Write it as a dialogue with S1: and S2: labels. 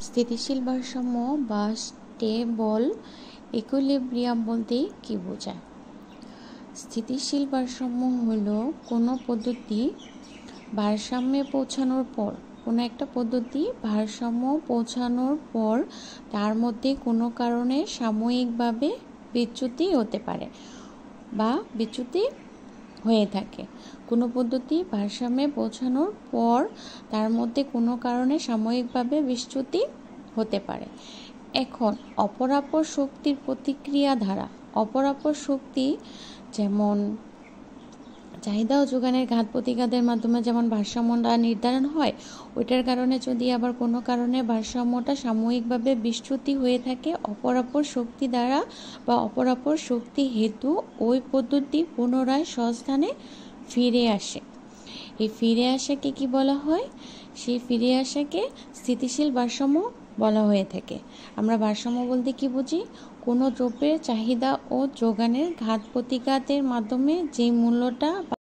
S1: স্থিতিশীল ভারসাম্য বা স্টেবল ইকুইলিব্রিয়াম বলতে কি বোঝায়? স্থিতিশীল ভারসাম্য হলো কোনো পদ্ধতি ভারসাম্যে পৌঁছানোর পর, কোনো একটা পদ্ধতি ভারসাম্য পৌঁছানোর পর তার মধ্যে কোনো কারণে সাময়িকভাবে বিচ্যুতি হতে পারে বা বিচ্যুতি হয়ে থাকে। কোনো পদ্ধতি ভারসাম্যে পৌঁছানোর পর তার মধ্যে কোনো কারণে সাময়িকভাবে বিচ্যুতি হতে পারে। এখন অপরাপর শক্তির প্রতিক্রিয়া ধারা। অপরাপর শক্তি যেমন চাহিদা ও যোগানের ঘাত প্রতিঘাতের মাধ্যমে যেমন ভারসাম্যটা নির্ধারণ হয়, ওইটার কারণে যদি আবার কোনো কারণে ভারসাম্যটা সাময়িকভাবে বিচ্যুতি হয়ে থাকে, অপরাপর শক্তি দ্বারা বা অপরাপর শক্তি হেতু ওই পদ্ধতি পুনরায় স্বস্থানে ফিরে আসে। এই ফিরে আসাকে কি বলা হয়? সেই ফিরে আসাকে স্থিতিশীল ভারসাম্য বলা হয়ে থাকে। আমরা ভারসাম্য বলতে কি বুঝি? কোনো দ্রব্যের চাহিদা ও যোগানের ঘাত প্রতিঘাতের মাধ্যমে যে মূল্যটা